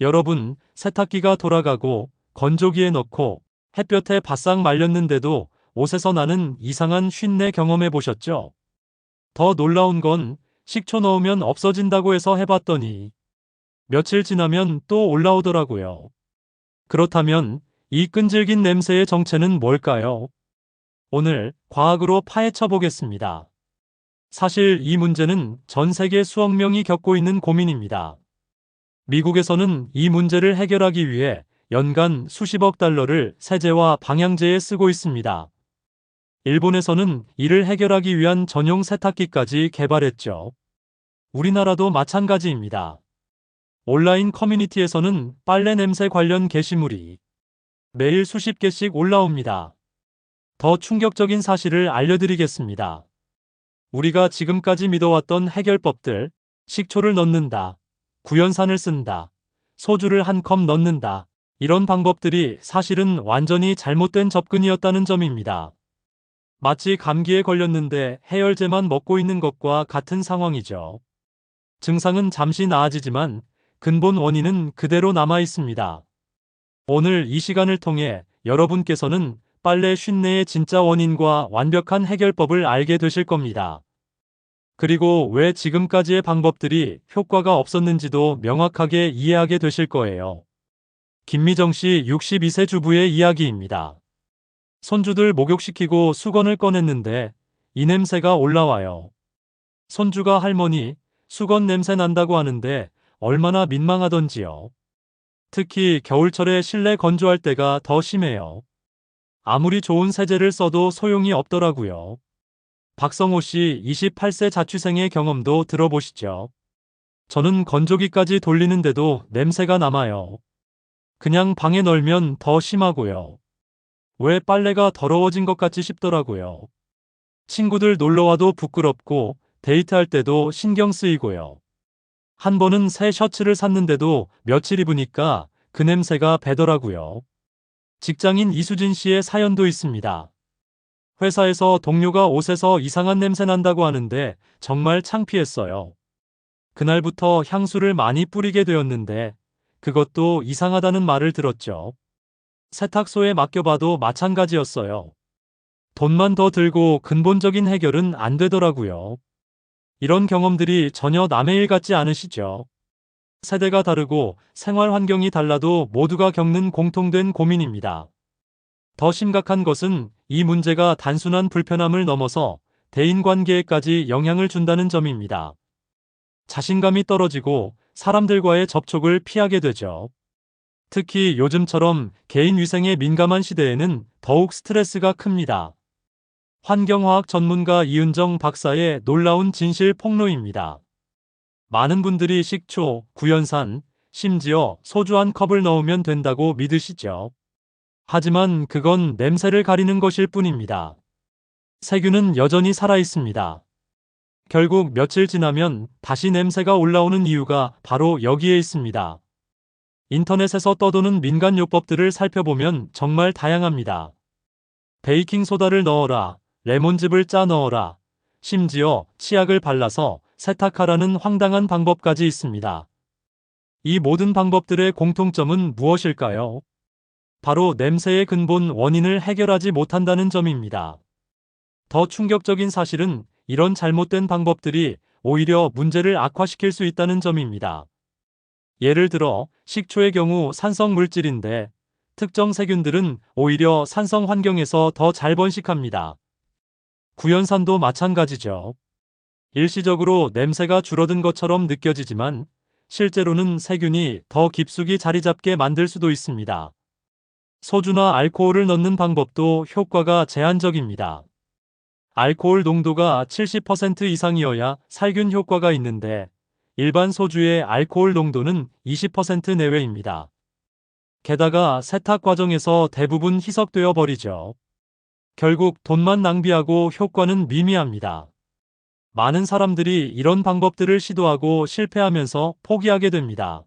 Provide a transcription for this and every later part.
여러분, 세탁기가 돌아가고 건조기에 넣고 햇볕에 바싹 말렸는데도 옷에서 나는 이상한 쉰내 경험해 보셨죠? 더 놀라운 건 식초 넣으면 없어진다고 해서 해봤더니 며칠 지나면 또 올라오더라고요. 그렇다면 이 끈질긴 냄새의 정체는 뭘까요? 오늘 과학으로 파헤쳐 보겠습니다. 사실 이 문제는 전 세계 수억 명이 겪고 있는 고민입니다. 미국에서는 이 문제를 해결하기 위해 연간 수십억 달러를 세제와 방향제에 쓰고 있습니다. 일본에서는 이를 해결하기 위한 전용 세탁기까지 개발했죠. 우리나라도 마찬가지입니다. 온라인 커뮤니티에서는 빨래 냄새 관련 게시물이 매일 수십 개씩 올라옵니다. 더 충격적인 사실을 알려드리겠습니다. 우리가 지금까지 믿어왔던 해결법들, 식초를 넣는다, 구연산을 쓴다, 소주를 한 컵 넣는다, 이런 방법들이 사실은 완전히 잘못된 접근이었다는 점입니다. 마치 감기에 걸렸는데 해열제만 먹고 있는 것과 같은 상황이죠. 증상은 잠시 나아지지만 근본 원인은 그대로 남아 있습니다. 오늘 이 시간을 통해 여러분께서는 빨래 쉰내의 진짜 원인과 완벽한 해결법을 알게 되실 겁니다. 그리고 왜 지금까지의 방법들이 효과가 없었는지도 명확하게 이해하게 되실 거예요. 김미정 씨 62세 주부의 이야기입니다. 손주들 목욕시키고 수건을 꺼냈는데 이 냄새가 올라와요. 손주가 할머니, 수건 냄새 난다고 하는데 얼마나 민망하던지요. 특히 겨울철에 실내 건조할 때가 더 심해요. 아무리 좋은 세제를 써도 소용이 없더라고요. 박성호 씨 28세 자취생의 경험도 들어보시죠. 저는 건조기까지 돌리는데도 냄새가 남아요. 그냥 방에 널면 더 심하고요. 왜 빨래가 더러워진 것 같지 싶더라고요. 친구들 놀러와도 부끄럽고 데이트할 때도 신경 쓰이고요. 한 번은 새 셔츠를 샀는데도 며칠 입으니까 그 냄새가 배더라고요. 직장인 이수진 씨의 사연도 있습니다. 회사에서 동료가 옷에서 이상한 냄새 난다고 하는데 정말 창피했어요. 그날부터 향수를 많이 뿌리게 되었는데 그것도 이상하다는 말을 들었죠. 세탁소에 맡겨봐도 마찬가지였어요. 돈만 더 들고 근본적인 해결은 안 되더라고요. 이런 경험들이 전혀 남의 일 같지 않으시죠? 세대가 다르고 생활 환경이 달라도 모두가 겪는 공통된 고민입니다. 더 심각한 것은 이 문제가 단순한 불편함을 넘어서 대인관계에까지 영향을 준다는 점입니다. 자신감이 떨어지고 사람들과의 접촉을 피하게 되죠. 특히 요즘처럼 개인 위생에 민감한 시대에는 더욱 스트레스가 큽니다. 환경화학 전문가 이은정 박사의 놀라운 진실 폭로입니다. 많은 분들이 식초, 구연산, 심지어 소주 한 컵을 넣으면 된다고 믿으시죠. 하지만 그건 냄새를 가리는 것일 뿐입니다. 세균은 여전히 살아 있습니다. 결국 며칠 지나면 다시 냄새가 올라오는 이유가 바로 여기에 있습니다. 인터넷에서 떠도는 민간요법들을 살펴보면 정말 다양합니다. 베이킹소다를 넣어라, 레몬즙을 짜 넣어라, 심지어 치약을 발라서 세탁하라는 황당한 방법까지 있습니다. 이 모든 방법들의 공통점은 무엇일까요? 바로 냄새의 근본 원인을 해결하지 못한다는 점입니다. 더 충격적인 사실은 이런 잘못된 방법들이 오히려 문제를 악화시킬 수 있다는 점입니다. 예를 들어 식초의 경우 산성 물질인데 특정 세균들은 오히려 산성 환경에서 더 잘 번식합니다. 구연산도 마찬가지죠. 일시적으로 냄새가 줄어든 것처럼 느껴지지만 실제로는 세균이 더 깊숙이 자리 잡게 만들 수도 있습니다. 소주나 알코올을 넣는 방법도 효과가 제한적입니다. 알코올 농도가 70% 이상이어야 살균 효과가 있는데 일반 소주의 알코올 농도는 20% 내외입니다. 게다가 세탁 과정에서 대부분 희석되어 버리죠. 결국 돈만 낭비하고 효과는 미미합니다. 많은 사람들이 이런 방법들을 시도하고 실패하면서 포기하게 됩니다.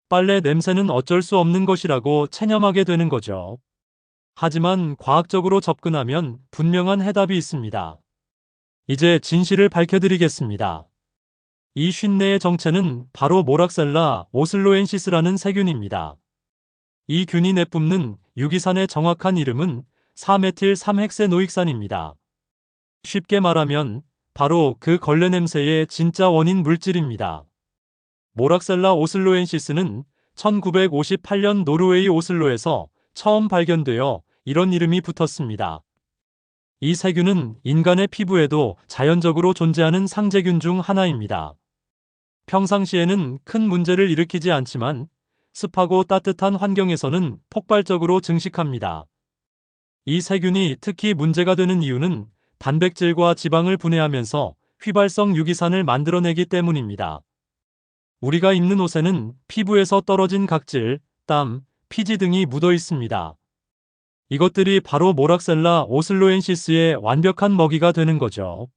빨래 냄새는 어쩔 수 없는 것이라고 체념하게 되는 거죠. 하지만 과학적으로 접근하면 분명한 해답이 있습니다. 이제 진실을 밝혀드리겠습니다. 이 쉰내의 정체는 바로 모락셀라 오슬로엔시스라는 세균입니다. 이 균이 내뿜는 유기산의 정확한 이름은 4메틸3헥세노익산입니다. 쉽게 말하면 바로 그 걸레 냄새의 진짜 원인 물질입니다. 모락셀라 오슬로엔시스는 1958년 노르웨이 오슬로에서 처음 발견되어 이런 이름이 붙었습니다. 이 세균은 인간의 피부에도 자연적으로 존재하는 상재균 중 하나입니다. 평상시에는 큰 문제를 일으키지 않지만 습하고 따뜻한 환경에서는 폭발적으로 증식합니다. 이 세균이 특히 문제가 되는 이유는 단백질과 지방을 분해하면서 휘발성 유기산을 만들어내기 때문입니다. 우리가 입는 옷에는 피부에서 떨어진 각질, 땀, 피지 등이 묻어 있습니다. 이것들이 바로 모락셀라 오슬로엔시스의 완벽한 먹이가 되는 거죠.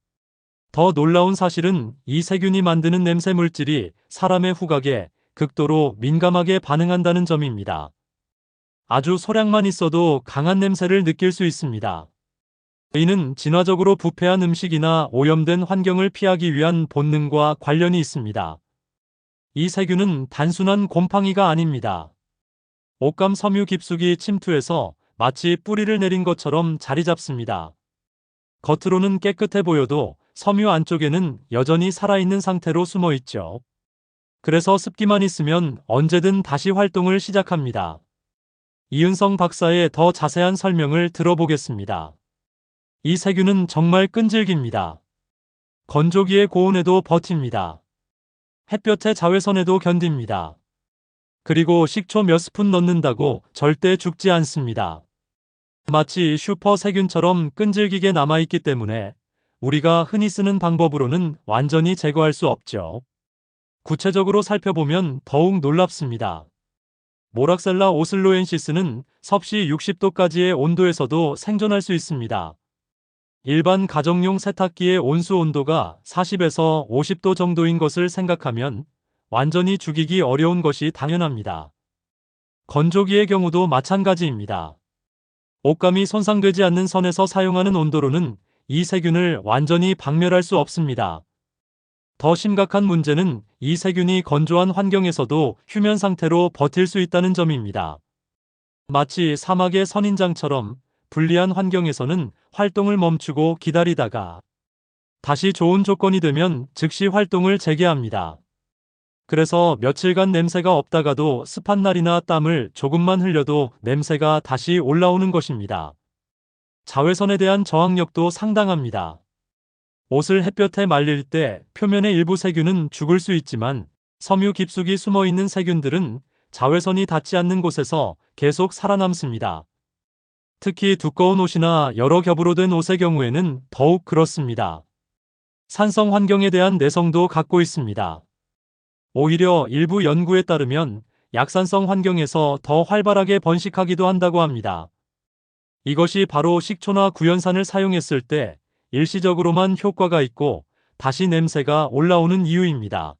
더 놀라운 사실은 이 세균이 만드는 냄새 물질이 사람의 후각에 극도로 민감하게 반응한다는 점입니다. 아주 소량만 있어도 강한 냄새를 느낄 수 있습니다. 이는 진화적으로 부패한 음식이나 오염된 환경을 피하기 위한 본능과 관련이 있습니다. 이 세균은 단순한 곰팡이가 아닙니다. 옷감 섬유 깊숙이 침투해서 마치 뿌리를 내린 것처럼 자리 잡습니다. 겉으로는 깨끗해 보여도 섬유 안쪽에는 여전히 살아있는 상태로 숨어 있죠. 그래서 습기만 있으면 언제든 다시 활동을 시작합니다. 이은성 박사의 더 자세한 설명을 들어보겠습니다. 이 세균은 정말 끈질깁니다. 건조기의 고온에도 버팁니다. 햇볕의 자외선에도 견딥니다. 그리고 식초 몇 스푼 넣는다고 절대 죽지 않습니다. 마치 슈퍼 세균처럼 끈질기게 남아있기 때문에 우리가 흔히 쓰는 방법으로는 완전히 제거할 수 없죠. 구체적으로 살펴보면 더욱 놀랍습니다. 모락셀라 오슬로엔시스는 섭씨 60도까지의 온도에서도 생존할 수 있습니다. 일반 가정용 세탁기의 온수 온도가 40에서 50도 정도인 것을 생각하면 완전히 죽이기 어려운 것이 당연합니다. 건조기의 경우도 마찬가지입니다. 옷감이 손상되지 않는 선에서 사용하는 온도로는 이 세균을 완전히 박멸할 수 없습니다. 더 심각한 문제는 이 세균이 건조한 환경에서도 휴면 상태로 버틸 수 있다는 점입니다. 마치 사막의 선인장처럼 불리한 환경에서는 활동을 멈추고 기다리다가 다시 좋은 조건이 되면 즉시 활동을 재개합니다. 그래서 며칠간 냄새가 없다가도 습한 날이나 땀을 조금만 흘려도 냄새가 다시 올라오는 것입니다. 자외선에 대한 저항력도 상당합니다. 옷을 햇볕에 말릴 때 표면의 일부 세균은 죽을 수 있지만 섬유 깊숙이 숨어있는 세균들은 자외선이 닿지 않는 곳에서 계속 살아남습니다. 특히 두꺼운 옷이나 여러 겹으로 된 옷의 경우에는 더욱 그렇습니다. 산성 환경에 대한 내성도 갖고 있습니다. 오히려 일부 연구에 따르면 약산성 환경에서 더 활발하게 번식하기도 한다고 합니다. 이것이 바로 식초나 구연산을 사용했을 때 일시적으로만 효과가 있고 다시 냄새가 올라오는 이유입니다.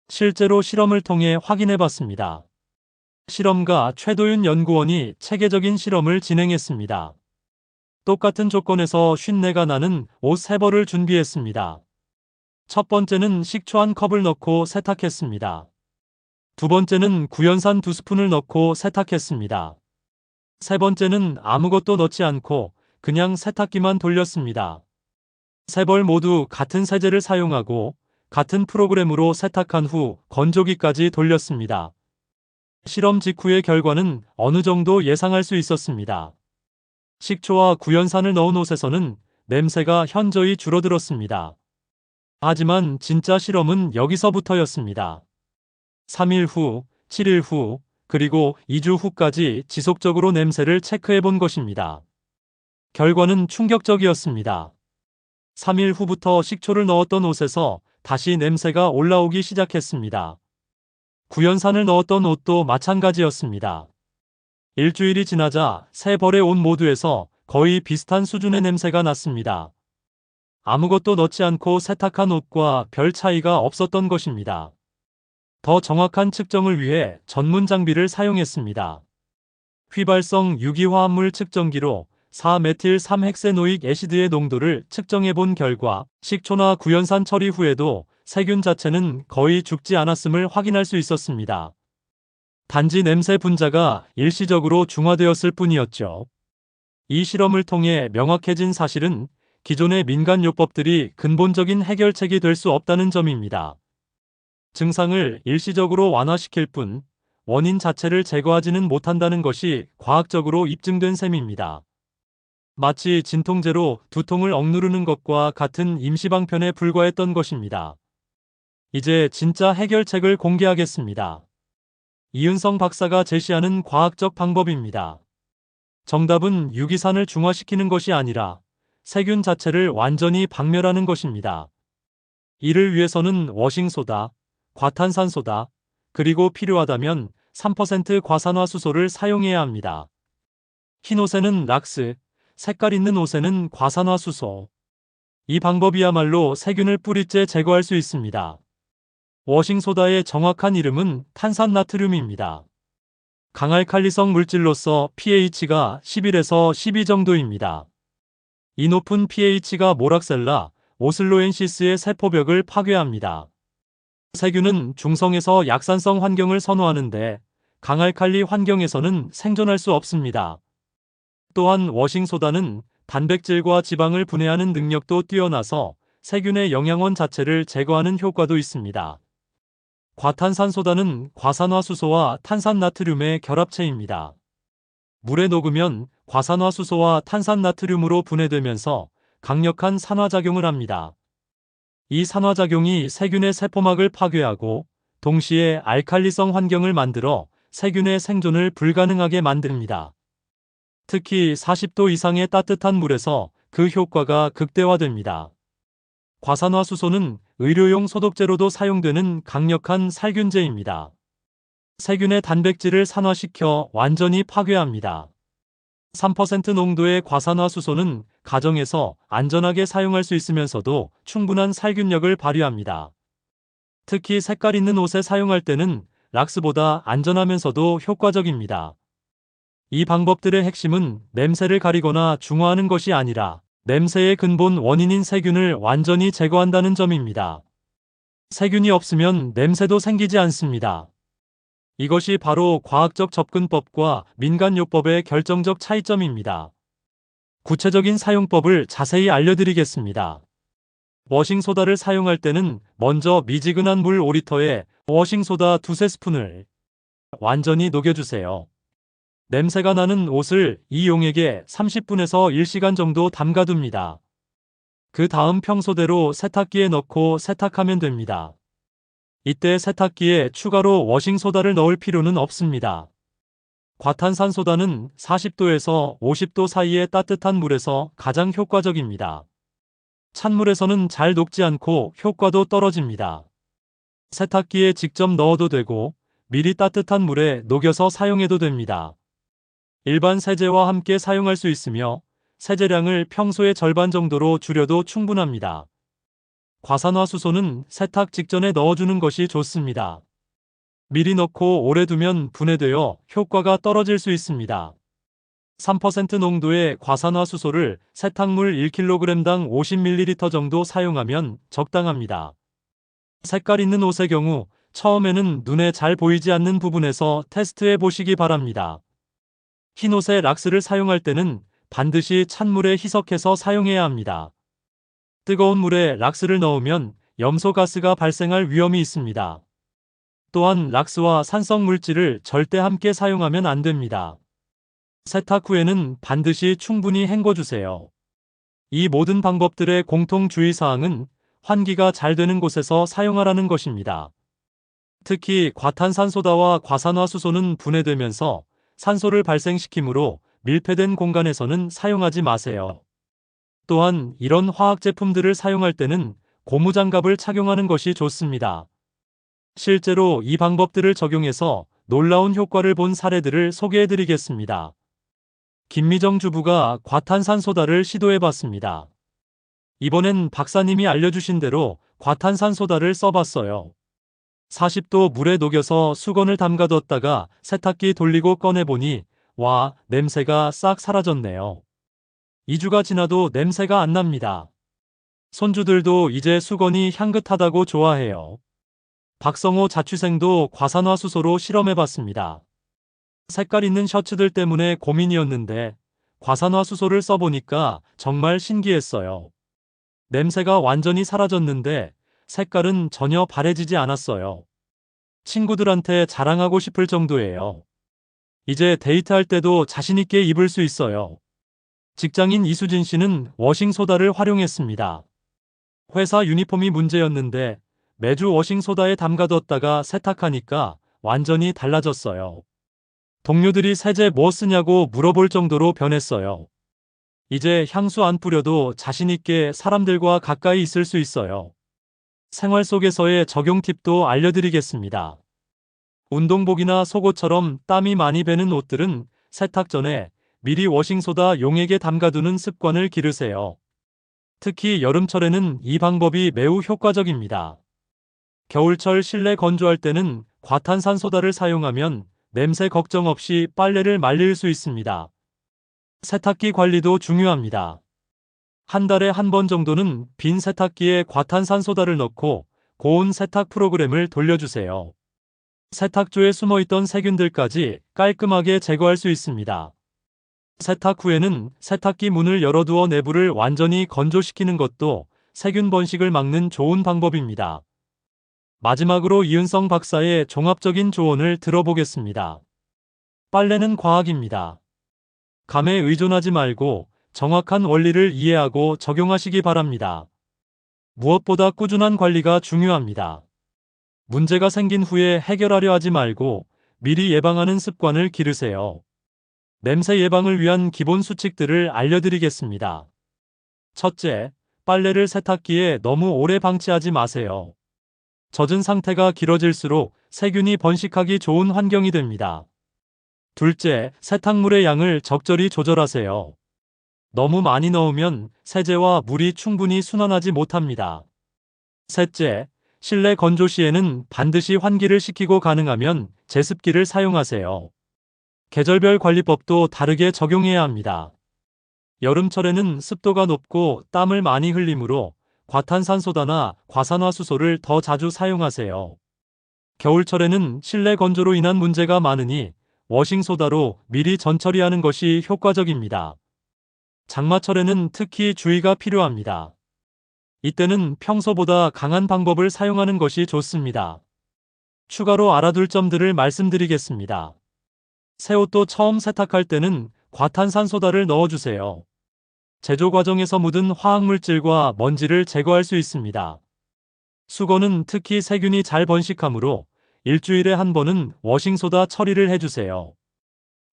실제로 실험을 통해 확인해 봤습니다. 실험가 최도윤 연구원이 체계적인 실험을 진행했습니다. 똑같은 조건에서 쉰내가 나는 옷 3벌을 준비했습니다. 첫 번째는 식초 1컵을 넣고 세탁했습니다. 두 번째는 구연산 2스푼을 넣고 세탁했습니다. 세 번째는 아무것도 넣지 않고 그냥 세탁기만 돌렸습니다. 3벌 모두 같은 세제를 사용하고 같은 프로그램으로 세탁한 후 건조기까지 돌렸습니다. 실험 직후의 결과는 어느 정도 예상할 수 있었습니다. 식초와 구연산을 넣은 옷에서는 냄새가 현저히 줄어들었습니다. 하지만 진짜 실험은 여기서부터였습니다. 3일 후, 7일 후, 그리고 2주 후까지 지속적으로 냄새를 체크해 본 것입니다. 결과는 충격적이었습니다. 3일 후부터 식초를 넣었던 옷에서 다시 냄새가 올라오기 시작했습니다. 구연산을 넣었던 옷도 마찬가지였습니다. 일주일이 지나자 3벌의 옷 모두에서 거의 비슷한 수준의 냄새가 났습니다. 아무것도 넣지 않고 세탁한 옷과 별 차이가 없었던 것입니다. 더 정확한 측정을 위해 전문 장비를 사용했습니다. 휘발성 유기화합물 측정기로 4메틸 3헥세노익 애시드의 농도를 측정해 본 결과 식초나 구연산 처리 후에도 세균 자체는 거의 죽지 않았음을 확인할 수 있었습니다. 단지 냄새 분자가 일시적으로 중화되었을 뿐이었죠. 이 실험을 통해 명확해진 사실은 기존의 민간요법들이 근본적인 해결책이 될 수 없다는 점입니다. 증상을 일시적으로 완화시킬 뿐 원인 자체를 제거하지는 못한다는 것이 과학적으로 입증된 셈입니다. 마치 진통제로 두통을 억누르는 것과 같은 임시방편에 불과했던 것입니다. 이제 진짜 해결책을 공개하겠습니다. 이은성 박사가 제시하는 과학적 방법입니다. 정답은 유기산을 중화시키는 것이 아니라 세균 자체를 완전히 박멸하는 것입니다. 이를 위해서는 워싱소다, 과탄산소다, 그리고 필요하다면 3% 과산화수소를 사용해야 합니다. 흰 옷에는 락스, 색깔 있는 옷에는 과산화수소. 이 방법이야말로 세균을 뿌리째 제거할 수 있습니다. 워싱소다의 정확한 이름은 탄산나트륨입니다. 강알칼리성 물질로서 pH가 11에서 12 정도입니다. 이 높은 pH가 모락셀라, 오슬로엔시스의 세포벽을 파괴합니다. 세균은 중성에서 약산성 환경을 선호하는데 강알칼리 환경에서는 생존할 수 없습니다. 또한 워싱소다는 단백질과 지방을 분해하는 능력도 뛰어나서 세균의 영양원 자체를 제거하는 효과도 있습니다. 과탄산소다는 과산화수소와 탄산나트륨의 결합체입니다. 물에 녹으면 과산화수소와 탄산나트륨으로 분해되면서 강력한 산화작용을 합니다. 이 산화작용이 세균의 세포막을 파괴하고 동시에 알칼리성 환경을 만들어 세균의 생존을 불가능하게 만듭니다. 특히 40도 이상의 따뜻한 물에서 그 효과가 극대화됩니다. 과산화수소는 의료용 소독제로도 사용되는 강력한 살균제입니다. 세균의 단백질을 산화시켜 완전히 파괴합니다. 3% 농도의 과산화수소는 가정에서 안전하게 사용할 수 있으면서도 충분한 살균력을 발휘합니다. 특히 색깔 있는 옷에 사용할 때는 락스보다 안전하면서도 효과적입니다. 이 방법들의 핵심은 냄새를 가리거나 중화하는 것이 아니라 냄새의 근본 원인인 세균을 완전히 제거한다는 점입니다. 세균이 없으면 냄새도 생기지 않습니다. 이것이 바로 과학적 접근법과 민간요법의 결정적 차이점입니다. 구체적인 사용법을 자세히 알려드리겠습니다. 워싱소다를 사용할 때는 먼저 미지근한 물 5리터에 워싱소다 2-3스푼을 완전히 녹여주세요. 냄새가 나는 옷을 이 용액에 30분에서 1시간 정도 담가둡니다. 그 다음 평소대로 세탁기에 넣고 세탁하면 됩니다. 이때 세탁기에 추가로 워싱소다를 넣을 필요는 없습니다. 과탄산소다는 40도에서 50도 사이의 따뜻한 물에서 가장 효과적입니다. 찬물에서는 잘 녹지 않고 효과도 떨어집니다. 세탁기에 직접 넣어도 되고 미리 따뜻한 물에 녹여서 사용해도 됩니다. 일반 세제와 함께 사용할 수 있으며 세제량을 평소의 절반 정도로 줄여도 충분합니다. 과산화수소는 세탁 직전에 넣어주는 것이 좋습니다. 미리 넣고 오래 두면 분해되어 효과가 떨어질 수 있습니다. 3% 농도의 과산화수소를 세탁물 1kg당 50ml 정도 사용하면 적당합니다. 색깔 있는 옷의 경우 처음에는 눈에 잘 보이지 않는 부분에서 테스트해 보시기 바랍니다. 흰 옷에 락스를 사용할 때는 반드시 찬물에 희석해서 사용해야 합니다. 뜨거운 물에 락스를 넣으면 염소가스가 발생할 위험이 있습니다. 또한 락스와 산성 물질을 절대 함께 사용하면 안 됩니다. 세탁 후에는 반드시 충분히 헹궈주세요. 이 모든 방법들의 공통 주의사항은 환기가 잘 되는 곳에서 사용하라는 것입니다. 특히 과탄산소다와 과산화수소는 분해되면서 산소를 발생시키므로 밀폐된 공간에서는 사용하지 마세요. 또한 이런 화학 제품들을 사용할 때는 고무장갑을 착용하는 것이 좋습니다. 실제로 이 방법들을 적용해서 놀라운 효과를 본 사례들을 소개해드리겠습니다. 김미정 주부가 과탄산소다를 시도해봤습니다. 이번엔 박사님이 알려주신 대로 과탄산소다를 써봤어요. 40도 물에 녹여서 수건을 담가뒀다가 세탁기 돌리고 꺼내보니 와, 냄새가 싹 사라졌네요. 2주가 지나도 냄새가 안 납니다. 손주들도 이제 수건이 향긋하다고 좋아해요. 박성호 자취생도 과산화수소로 실험해봤습니다. 색깔 있는 셔츠들 때문에 고민이었는데 과산화수소를 써보니까 정말 신기했어요. 냄새가 완전히 사라졌는데 색깔은 전혀 바래지지 않았어요. 친구들한테 자랑하고 싶을 정도예요. 이제 데이트할 때도 자신있게 입을 수 있어요. 직장인 이수진 씨는 워싱소다를 활용했습니다. 회사 유니폼이 문제였는데 매주 워싱소다에 담가뒀다가 세탁하니까 완전히 달라졌어요. 동료들이 세제 뭐 쓰냐고 물어볼 정도로 변했어요. 이제 향수 안 뿌려도 자신있게 사람들과 가까이 있을 수 있어요. 생활 속에서의 적용 팁도 알려드리겠습니다. 운동복이나 속옷처럼 땀이 많이 배는 옷들은 세탁 전에 미리 워싱소다 용액에 담가두는 습관을 기르세요. 특히 여름철에는 이 방법이 매우 효과적입니다. 겨울철 실내 건조할 때는 과탄산소다를 사용하면 냄새 걱정 없이 빨래를 말릴 수 있습니다. 세탁기 관리도 중요합니다. 한 달에 한 번 정도는 빈 세탁기에 과탄산소다를 넣고 고온 세탁 프로그램을 돌려주세요. 세탁조에 숨어있던 세균들까지 깔끔하게 제거할 수 있습니다. 세탁 후에는 세탁기 문을 열어두어 내부를 완전히 건조시키는 것도 세균 번식을 막는 좋은 방법입니다. 마지막으로 이은성 박사의 종합적인 조언을 들어보겠습니다. 빨래는 과학입니다. 감에 의존하지 말고 정확한 원리를 이해하고 적용하시기 바랍니다. 무엇보다 꾸준한 관리가 중요합니다. 문제가 생긴 후에 해결하려 하지 말고 미리 예방하는 습관을 기르세요. 냄새 예방을 위한 기본 수칙들을 알려드리겠습니다. 첫째, 빨래를 세탁기에 너무 오래 방치하지 마세요. 젖은 상태가 길어질수록 세균이 번식하기 좋은 환경이 됩니다. 둘째, 세탁물의 양을 적절히 조절하세요. 너무 많이 넣으면 세제와 물이 충분히 순환하지 못합니다. 셋째, 실내 건조 시에는 반드시 환기를 시키고 가능하면 제습기를 사용하세요. 계절별 관리법도 다르게 적용해야 합니다. 여름철에는 습도가 높고 땀을 많이 흘리므로 과탄산소다나 과산화수소를 더 자주 사용하세요. 겨울철에는 실내 건조로 인한 문제가 많으니 워싱소다로 미리 전처리하는 것이 효과적입니다. 장마철에는 특히 주의가 필요합니다. 이때는 평소보다 강한 방법을 사용하는 것이 좋습니다. 추가로 알아둘 점들을 말씀드리겠습니다. 새 옷도 처음 세탁할 때는 과탄산소다를 넣어주세요. 제조 과정에서 묻은 화학물질과 먼지를 제거할 수 있습니다. 수건은 특히 세균이 잘 번식하므로 일주일에 한 번은 워싱소다 처리를 해주세요.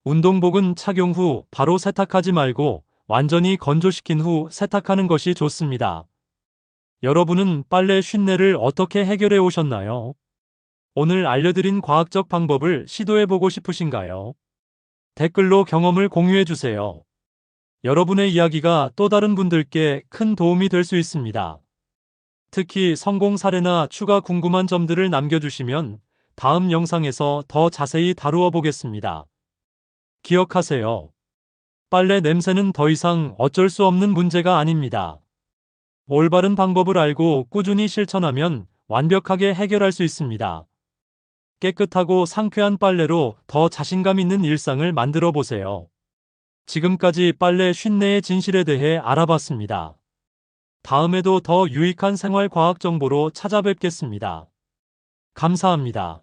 운동복은 착용 후 바로 세탁하지 말고 완전히 건조시킨 후 세탁하는 것이 좋습니다. 여러분은 빨래 쉰내를 어떻게 해결해 오셨나요? 오늘 알려드린 과학적 방법을 시도해보고 싶으신가요? 댓글로 경험을 공유해주세요. 여러분의 이야기가 또 다른 분들께 큰 도움이 될 수 있습니다. 특히 성공 사례나 추가 궁금한 점들을 남겨주시면 다음 영상에서 더 자세히 다루어 보겠습니다. 기억하세요. 빨래 냄새는 더 이상 어쩔 수 없는 문제가 아닙니다. 올바른 방법을 알고 꾸준히 실천하면 완벽하게 해결할 수 있습니다. 깨끗하고 상쾌한 빨래로 더 자신감 있는 일상을 만들어 보세요. 지금까지 빨래 쉰내의 진실에 대해 알아봤습니다. 다음에도 더 유익한 생활 과학 정보로 찾아뵙겠습니다. 감사합니다.